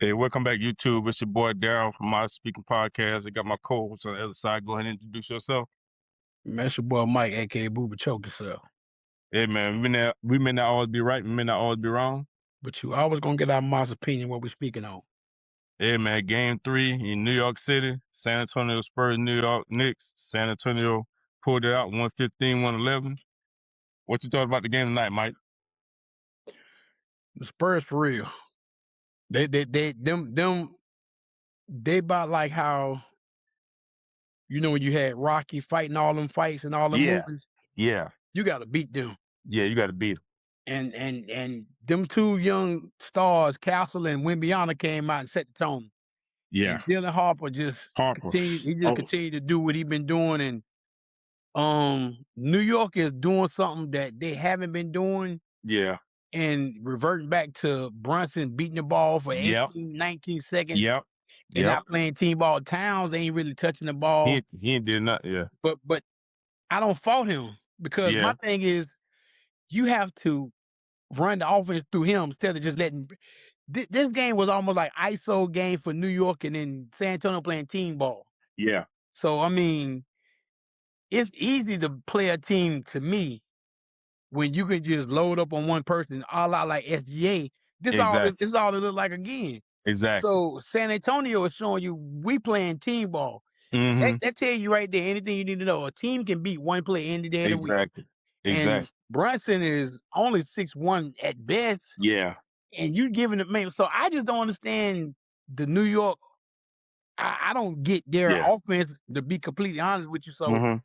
Hey, welcome back, YouTube. It's your boy Daryl from My Speaking Podcast. I got my co-host on the other side. Go ahead and introduce yourself. Man, it's your boy Mike, aka Booba Choke yourself. Hey, man, we may not always be right, we may not always be wrong. But you always gonna get our mom's opinion what we speaking on. Hey, man, Game 3 in New York City, San Antonio Spurs, New York Knicks. San Antonio pulled it out 115, 111. What you thought about the game tonight, Mike? The Spurs for real. They about like how when you had Rocky fighting all them fights and all them Yeah, movies, yeah, you gotta beat them. yeah, you got to beat him. And them two young stars, Castle and Wimbiana, came out and set the tone. Yeah, And Dylan Harper Harper. Oh, continued to do what he been doing. And New York is doing something that they haven't been doing yeah, and reverting back to Brunson beating the ball for yep, 18, 19 seconds yep, and yep. not playing team ball. Towns, they ain't really touching the ball. He ain't did nothing. Yeah, But I don't fault him because yeah, my thing is you have to run the offense through him instead of just letting. This game was almost like ISO game for New York and then San Antonio playing team ball. yeah, So I mean, it's easy to play a team to me when you can just load up on one person, a la like SGA. This exactly, is all it look like again. exactly. So San Antonio is showing you we playing team ball. Mm-hmm. That tell you right there anything you need to know. A team can beat one play any day of the week. Exactly. And Exactly. Brunson is only 6'1" at best, Yeah. and you giving it man. So I just don't understand the New York. I don't get their Yeah. offense to be completely honest with you. So Mhm.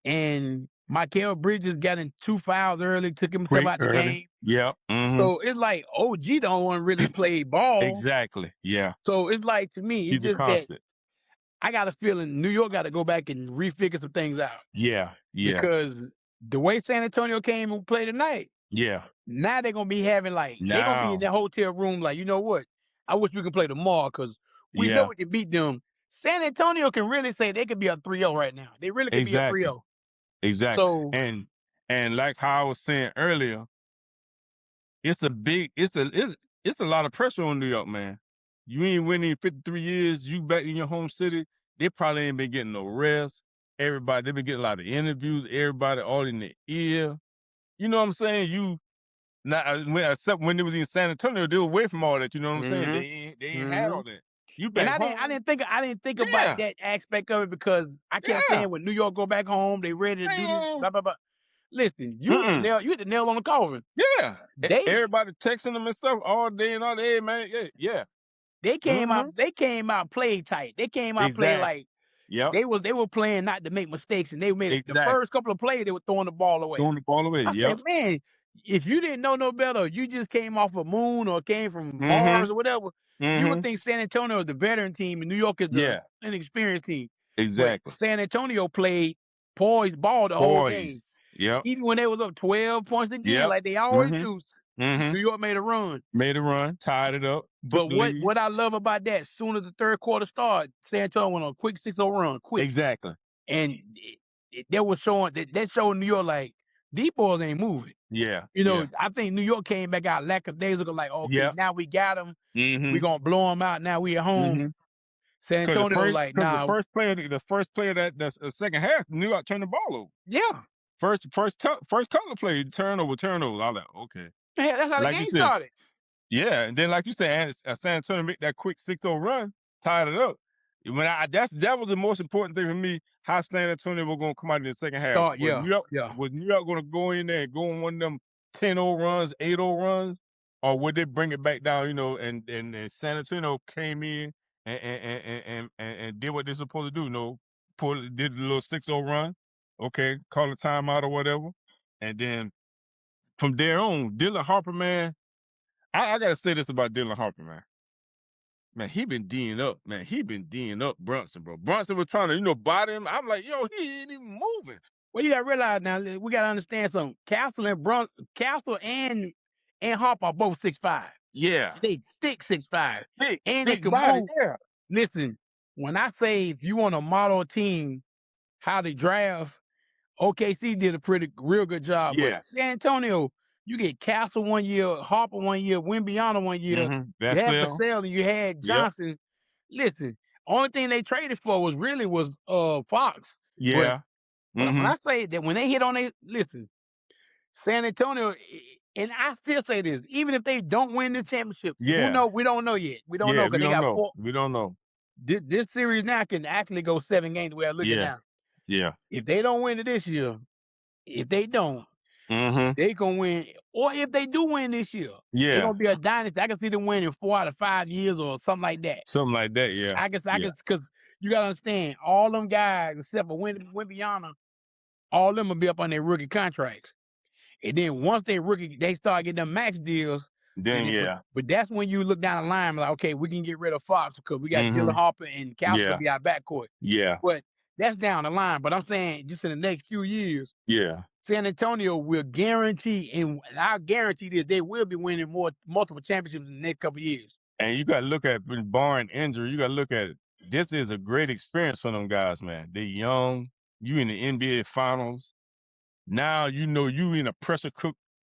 and Mikal Bridges got in 2 fouls early, took himself Quick, out the early. game. Yep. Mhm. So it's like OG don't want to really play ball. Exactly. Yeah. So it's like to me, it's Keep it just that constant. I got a feeling New York got to go back and refigure some things out Yeah. Yeah. because the way San Antonio came and played tonight, Yeah. now they're gonna be having they're gonna be in Now. that hotel room like, you know what? I wish we could play tomorrow because we know Yeah. we can beat them. San Antonio can really say they could be a 3-0 right now. They really could be a Exactly. 3-0. Exactly. So And like how I was saying earlier, it's a big it's a lot of pressure on New York, man. You ain't winning 53 years, you back in your home city, they probably ain't been getting no rest. Everybody, they been getting a lot of interviews, everybody all in their ear. You know what I'm saying? Except when it was in San Antonio, they were away from all that. You know what I'm saying? hmm They ain't had hmm all that. You and back home? I didn't think about Yeah, that aspect of it because I kept yeah, saying when New York go back home, they ready to do this, man. blah blah blah. Listen, Mm-mm. you hit the nail on the coffin. Yeah. They Everybody texting them and stuff all day and all day, man. Yeah, yeah. Mm-hmm. they came out played tight. They came out playing Exactly. like Yep. they were playing not to make mistakes, and they made it. The Exactly. first couple of plays they were throwing the ball away. Throwing the ball away. I said, Yep. man, if you didn't know no better, you just came off a moon or came from Mm-hmm. Mars or whatever, you would Mm-hmm. think San Antonio is the veteran team and New York is the Yeah. inexperienced team. But Exactly. San Antonio played poised ball the whole game. Poise. Yep. Even when they was up 12 points again, Yep. like they always Mm-hmm. do, Mm-hmm. New York made a run. Made a run, tied it up, took But the lead. what I love about that, soon as the third quarter started, San Antonio went on a quick 6-0 run, quick. Exactly. And that was showing that showed New York like these boys ain't moving. Yeah. You know, Yeah. I think New York came back out lackadaisical, like, okay, Yep. now we got them. Mm-hmm. We gonna blow them out. Now we at home. Mm-hmm. San Antonio, like, Because nah, the first player that's the second half, New York turned the ball over. yeah, First couple of plays, turnover. I was like, okay. that's how the Like you game said, started. yeah, and then like you said, San Antonio make that quick 6-0 run, tied it up. That was the most important thing for me, how San Antonio was gonna come out in the second half. Yeah, yeah. Was New York gonna go in there and go on one of them 10-0 runs, 8-0 runs, or would they bring it back down, and San Antonio came in and did what they're supposed to do, did the little 6-0 run, okay, call a timeout or whatever. And then from there on, Dylan Harper, man, I gotta say this about Dylan Harper, man. Man, he been D'ing up, man. He been D'ing up Brunson, bro. Brunson was trying to, body him. I'm like, yo, he ain't even moving. Well, you gotta realize now, we gotta understand something. Castle and Harper are both 6'5". Yeah. They thick 6'5", Thick, and they thick can body. move. Yeah. Listen, when I say if you want to model a team, how they draft, OKC did a real good job, but Yeah. San Antonio, You get Castle 1 year, Harper 1 year, Wimbiana 1 year. You That's had Sale. Vassell and you had Yep. Johnson. Listen, only thing they traded for was Fox. But Yeah. when I say that when they hit on San Antonio, and I still say this, even if they don't win the championship, who Yeah. know? We don't know yet. We don't know Yeah. because We they don't got know. four. We don't know. This series now can actually go 7 games the way I look at Yeah. now. Yeah. If they don't win it this year, if they don't, they gonna win. Or if they do win this year, they're Yeah. gonna be a dynasty. I can see them winning 4 out of 5 years or something like that. Something like that. Yeah. I Yeah. guess, because you gotta understand, all them guys except for Wimbiana, all of them will be up on their rookie contracts. And then once they start getting them max deals. Then yeah. But that's when you look down the line like, okay, we can get rid of Fox because we got Dylan Harper and Castle to Yeah. be our backcourt. Yeah. But that's down the line. But I'm saying just in the next few years, Yeah. San Antonio will guarantee, and I guarantee this, they will be winning multiple championships in the next couple of years. And you got to look at barring injury. You got to look at it. This is a great experience for them guys, man. They're young. You in the NBA Finals. Now you know you in a pressure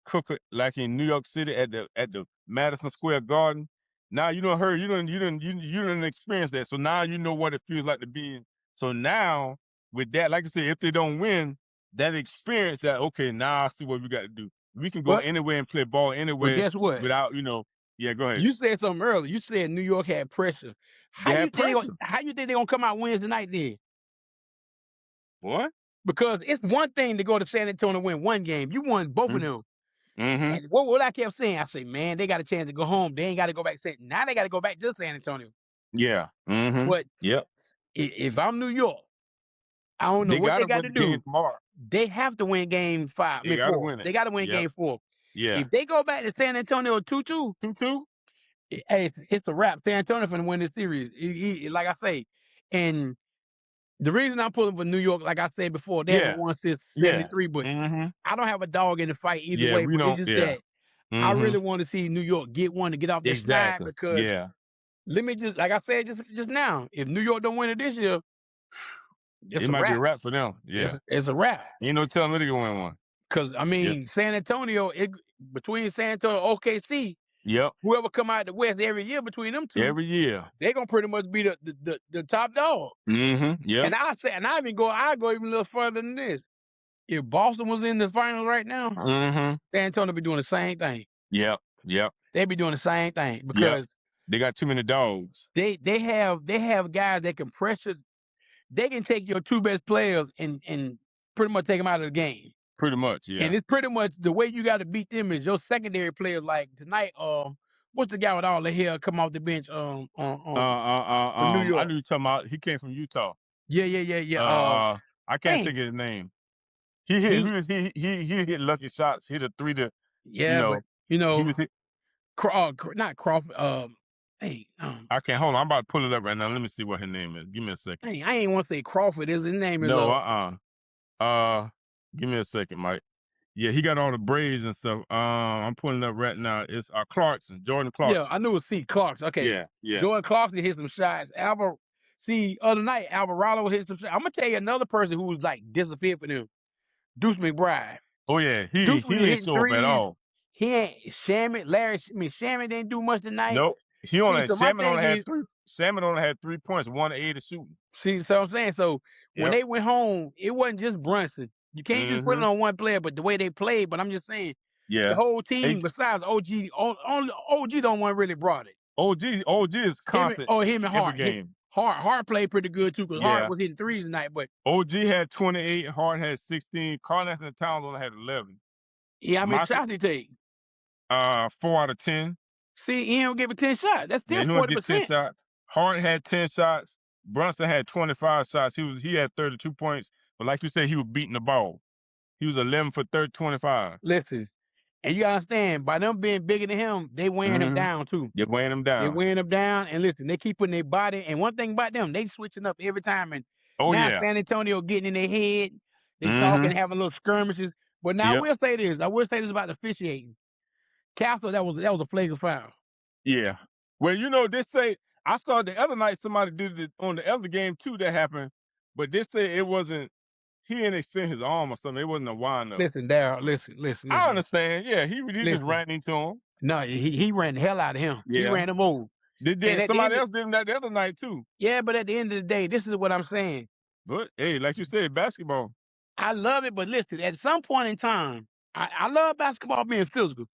cooker like in New York City at the Madison Square Garden. Now you don't heard you didn't experience that. So now you know what it feels like to be in. So now with that, like I said, if they don't win, that experience that okay, now I see what we got to do. We can go But anywhere and play ball but anywhere guess what? without, yeah, go ahead. You said something earlier. You said New York had pressure. They had pressure. How you think they're gonna come out Wednesday night then? What? Because it's one thing to go to San Antonio and win one game. You won both of them. Mm-hmm. And what I kept saying, I say, man, they got a chance to go home. They ain't got to go back. Now they got to go back to San Antonio. Yeah. Mm-hmm. But Yep. if I'm New York, I don't know They what got they to got win to the game do. tomorrow. They have to win game 5. They got to 4. win it. They got to win Yep. game 4. Yeah. If they go back to San Antonio 2-2, 2-2. hey, it's a wrap. San Antonio finna win this series. Like I say, and the reason I'm pulling for New York, like I said before, they haven't Yeah. won since Yeah. '73. But Mm-hmm. I don't have a dog in the fight either Yeah, way. we But it's don't. just Yeah. that I Mm-hmm. really want to see New York get one to get off their schneid Exactly. because Yeah. let me just, like I said just now, if New York don't win it this year, it's It a might be a wrap. wrap for them. Yeah. It's a wrap. Ain't no telling me they gonna win one. Because I mean, San Antonio, between San Antonio and OKC, Yep. whoever come out the West every year between them two, Every year. they're gonna pretty much be the top dog. Mm-hmm. Yep. And I go even a little further than this. If Boston was in the finals right now, Mm-hmm. San Antonio be doing the same thing. Yep. Yep. They be doing the same thing Yep. because They got too many dogs. they have guys that can pressure. They can take your two best players and pretty much take them out of the game. Pretty much, yeah. And it's pretty much the way you got to beat them is your secondary players. Like tonight, what's the guy with all the hair come off the bench? From New I York. knew you talking about. He came from Utah. Yeah. I can't think of his name. He hit lucky shots. Hit a 3 to. But He was hit. not Crawford. I can't hold on. I'm about to pull it up right now. Let me see what his name is. Give me a second. I ain't want to say Crawford. His name is No, give me a second, Mike. Yeah, he got all the braids and stuff. I'm pulling it up right now. It's Clarkson, Jordan Clarkson. Yeah, I knew it was C. Clarkson. Okay. Yeah. Jordan Clarkson hit some shots. Other night, Alvarado hit some shots. I'm gonna tell you another person who was like disappeared for them. Deuce McBride. Oh yeah, he Deuce was didn't hitting show up at threes. all. He ain't Shamit didn't do much tonight. Nope. Salmon only had 3 points, 1 of 8 shooting. See, so I'm saying, so when they went home, it wasn't just Brunson. You can't just put it on one player, but the way they played. But I'm just saying, the whole team besides OG, only OG the only one really brought it. OG is constant. Him and Hart. Every game. Hart played pretty good too because Hart was hitting threes tonight. But OG had 28, Hart had 16, Karl-Anthony Towns only had 11. Yeah, I mean, shots he take? 4 out of 10. See, he don't give it 10 shots. That's still 40%. He get 10 shots. Hart had 10 shots. Brunson had 25 shots. He had 32 points. But like you said, he was beating the ball. He was 11 for 25. Listen, and you gotta understand, by them being bigger than him, they wearing him down too. They're wearing him down. They wearing him down, and listen, they keep putting their body. And one thing about them, they switching up every time. And now San Antonio getting in their head. They talking, having little skirmishes. But now I will say this. About the officiating. Castle, that was a flagrant foul. Yeah. Well, they say I saw the other night somebody did it on the other game too that happened, but they say it wasn't. didn't extend his arm or something. It wasn't a wind up. Listen, Darryl, listen, I listen, understand. Yeah, he just listen. ran into him. No, he ran the hell out of him. He Yeah. ran him over. And at the Somebody end, else did him that the other night too. yeah, but at the end of the day, this is what I'm saying. But hey, like you said, basketball. I love it, but listen, at some point in time, I love basketball being physical.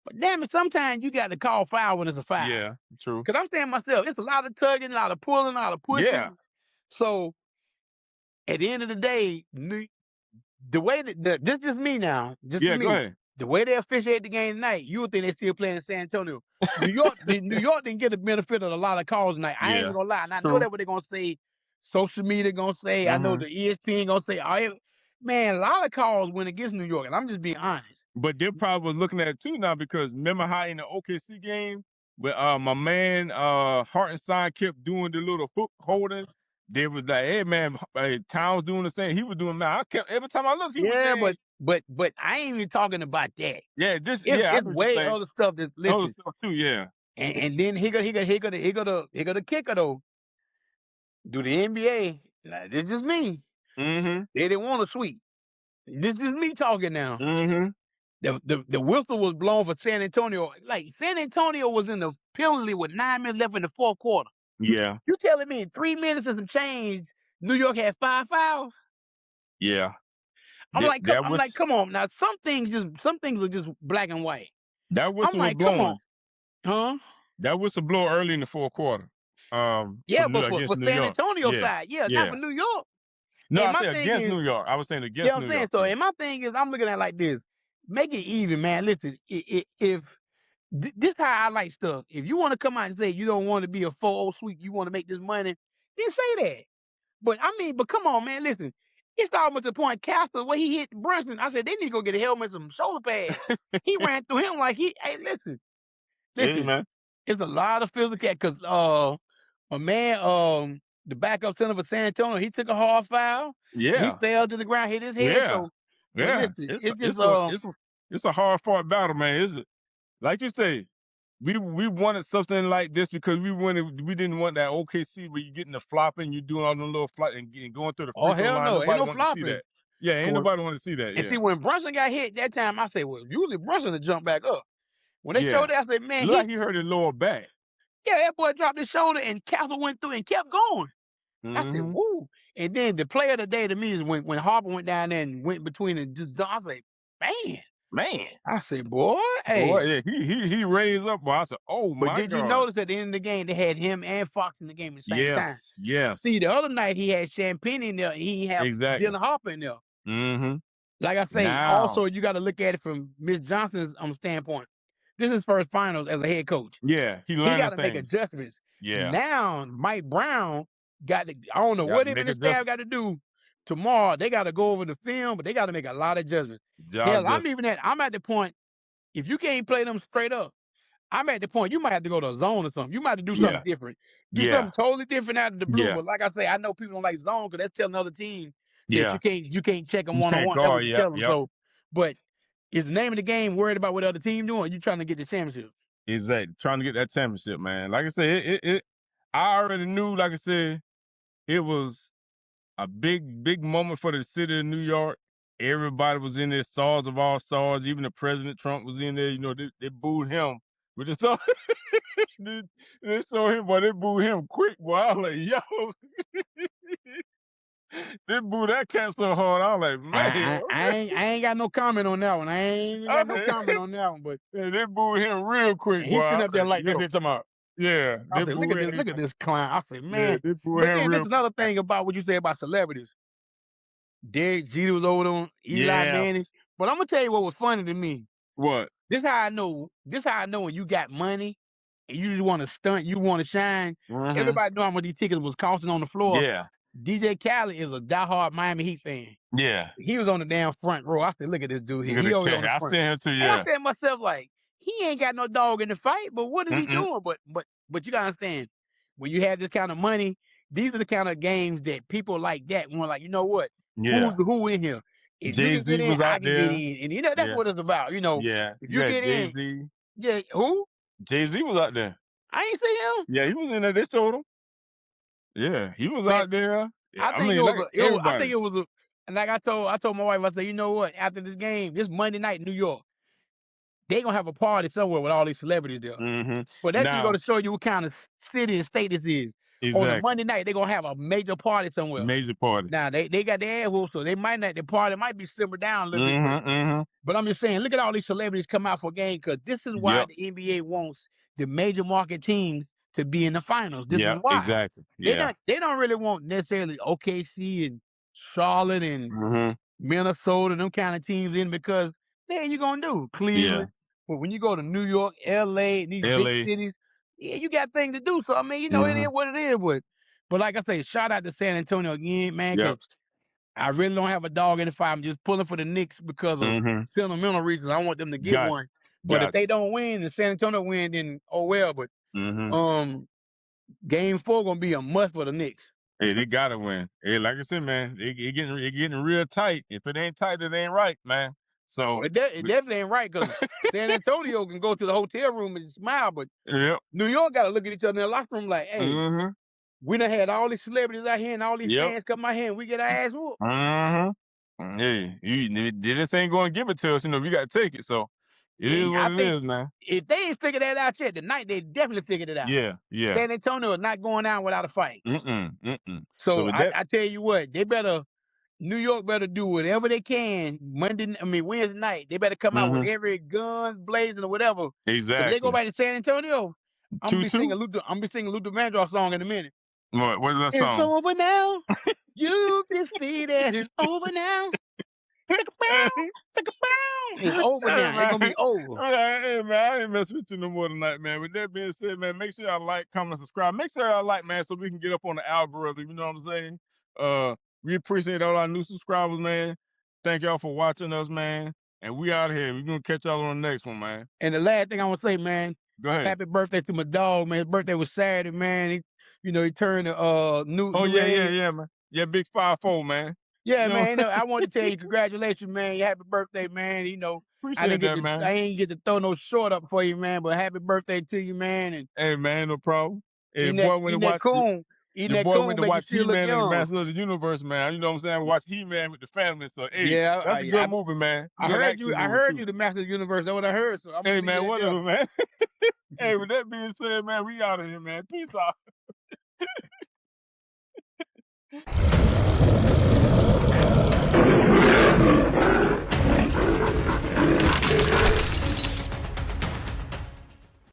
But damn it, sometimes you got to call foul when it's a foul. Yeah, true. Because I'm saying myself, it's a lot of tugging, a lot of pulling, a lot of Yeah. pushing. So at the end of the day, the way that this is me now, just for Yeah, go me, ahead. the way they officiate the game tonight, you would think they still playing in San Antonio. New York didn't get the benefit of a lot of calls tonight. I ain't Yeah. even gonna lie. And I know True. that what they're gonna say, social media gonna say, I know Mm-hmm. the ESPN gonna say, man, a lot of calls went against New York, and I'm just being honest. But they're probably looking at it too now because remember how in the OKC game, where my man Hartenstein kept doing the little hook holding. They was like, hey man, Towns doing the same. He was doing that. I kept every time I looked, he was Yeah, there. but I ain't even talking about that. Yeah, just It's yeah, I it's know what you're way saying. other stuff that's Other listen. stuff too, yeah. And then he go the kicker though. Do the NBA. Now, this is me. Mm-hmm. They didn't want to sweep. This is me talking now. Mm-hmm. The whistle was blown for San Antonio. Like San Antonio was in the penalty with 9 minutes left in the fourth quarter. Yeah. You telling me in 3 minutes and some change, New York had 5 fouls? Yeah. I'm like, That was come on. Now some things are just black and white. that I'm whistle was like, come on, blowing. huh? That whistle blew early in the fourth quarter. Yeah, but Against for New San York. Antonio Yeah. side, yeah, not Yeah. for New York. No, And I my said thing against is, New York. I was saying yeah, against I'm New saying York. so. Yeah. And my thing is, I'm looking at it like this: make it even, man. Listen, if this how I like stuff. If you want to come out and say you don't want to be a 4-0 sweep, you want to make this money, then say that. But I mean, but come on, man. Listen, it's almost the point. Castle, where he hit Brunson, I said they need to go get a helmet, some shoulder pads. He ran through him like hey, Hey listen. man. It's a lot of physical because a man, the backup center for San Antonio, he took a hard foul. He Yeah. fell to the ground, hit his head. Yeah. So, but Yeah. listen, It's a, it's just it's a it's a it's a hard fought battle, man. Like you say, we wanted something like this because we didn't want that OKC where you getting the flopping, you doing all them little flop and going to the oh free throw hell line. no, ain't Nobody no wanted to see flopping. that. Yeah, ain't Court. nobody wanted to see that. And Yeah. see, when Brunson got hit that time, I said, well, usually Brunson to jump back up. When they Yeah. showed that, I said, man, Look like he hurt his lower back. yeah, that boy dropped his shoulder and Castle went through and kept going. I said, Mm-hmm. woo. And then the player of the day to me is when Harper went down there and went between and just I said, man. Man. I said, boy, Boy, hey. yeah, he raised up. Boy, I said, oh But my did you God. notice at the end of the game they had him and Fox in the game at the same time? Yes, yes. See, the other night he had Champagne in there and he had Exactly. Dylan Harper in there. Mm-hmm. Like I say, Now. also you got to look at it from Miss Johnson's standpoint. This is his first finals as a head coach. Yeah, he He got learning to make things. adjustments. Yeah. Now Mike Brown got to, I don't know Got what to him and make his staff adjustments. got to do tomorrow. They got to go over the film, but they got to make a lot of adjustments. Job Hell, adjustments. I'm at the point, if you can't play them straight up, I'm at the point you might have to go to a zone or something. You might have to do something Yeah. different. Do Yeah. something totally different out of the blue. Yeah. But like I say, I know people don't like zone because that's telling the other team that Yeah. you can't check them You one on can't one. That's what guard. you Yep. tell them. Yep. So, but is the name of the game worried about what the other team doing? Or you trying to get the championship? Exactly. Trying to get that championship, man. Like I said, I already knew, like I said, it was a big moment for the city of New York. Everybody was in there, stars of all stars. Even the President Trump was in there. You know, they booed him with the star. they saw him, but they booed him quick, boy. I was like, yo. They booed that cat so hard. I was like, man. I ain't got no comment on that one. I ain't got no Okay. comment on that one. But Yeah, they booed him real quick, and boy. he's I sitting was up there like, like this yo. here tomorrow. Yeah, I they said, booed him. look at this clown. I said, Yeah, man. they booed But him then real there's another quick. thing about what you say about celebrities. Derek Jeter was over on Eli Manning. Yes. But I'm gonna tell you what was funny to me. What? This how I know. This how I know when you got money and you just want to stunt, you want to shine. Mm-hmm. Everybody know how much these tickets was costing on the floor. Yeah. DJ Khaled is a diehard Miami Heat fan. Yeah. He was on the damn front row. I said, look at this dude here. Look at He this always on cat. the I front. seen him too. And I Yeah. said to myself, like, he ain't got no dog in the fight, but what is he Mm-mm. doing? But you gotta understand, when you have this kind of money, these are the kind of games that people like that want, like, you know what? Yeah. Who in here? If you can get Jay-Z in, was I out can get there. in. And you know, that's Yeah. what it's about. You know, Yeah. if You you had get in, Jay-Z. yeah, who? Jay-Z was out there. I ain't see him. Yeah, he was in there. They told him. Yeah, he was Man, out there. Yeah, I I think it mean, was like I think everybody. it was And like I told my wife, I said, you know what? After this game, this Monday night in New York, they gonna have a party somewhere with all these celebrities there. But that's just Now, gonna show you what kind of city and state this is. On a exactly. Monday night, they gonna have a major party somewhere. Major party. Now they got their air whooped, so they might not. The party might be simmered down a little bit. But I'm just saying, look at all these celebrities come out for a game because this is why Yep. the NBA wants the major market teams to be in the finals. This is Yeah, why. exactly. Yeah. They don't really want necessarily OKC and Charlotte and Minnesota, them kind of teams in because then you gonna do Cleveland. But when you go to New York, LA, and these big LA. cities, yeah, you got things to do. So I mean, you know, it is what it is. But like I say, shout out to San Antonio again, man, because Yep. I really don't have a dog in the fight. I'm just pulling for the Knicks because of sentimental reasons. I want them to get one. But if they don't win and San Antonio win, then oh well. But game 4 gonna be a must for the Knicks. Hey, they gotta win. Hey, like I said, man, it getting real tight. If it ain't tight, it ain't right, man. So it definitely ain't right because San Antonio can go to the hotel room and smile, but New York got to look at each other in the locker room like, hey, we done had all these celebrities out here and all these fans come out here and we get our ass whooped. Hey, they just ain't going to give it to us. You know, we got to take it. So it is what it is, man. If they ain't figured that out yet, tonight they definitely figured it out. Yeah. San Antonio is not going down without a fight. So I tell you what, New York better do whatever they can Wednesday night. They better come out with every guns blazing or whatever. Exactly. If they go back to San Antonio, I'm gonna be singing Luther Vandross song in a minute. What is that song? It's over now. You've defeated. It's over now. It's over now. It's gonna be over. Hey man, I ain't messing with you no more tonight, man. With that being said, man, make sure y'all like, comment, subscribe. Make sure y'all like, man, so we can get up on the algorithm. You know what I'm saying? We appreciate all our new subscribers, man. Thank y'all for watching us, man. And we out here. We're gonna catch y'all on the next one, man. And the last thing I want to say, man. Go ahead. Happy birthday to my dog, man. His birthday was Saturday, man. He turned new. Yeah, man. Yeah, big 5'4", man. Yeah, man. I wanted to tell you congratulations, man. Happy birthday, man. Appreciate that, man. I ain't get to throw no short up for you, man. But happy birthday to you, man. And hey, man, no problem. Hey, boy, went to watch He-Man and the Master of the Universe, man. You know what I'm saying? Watch He-Man with the family. So, hey, that's a good movie, man. I heard you, the Master of the Universe. That's what I heard. So hey, man, whatever, man. Hey, with that being said, man, we out of here, man. Peace out.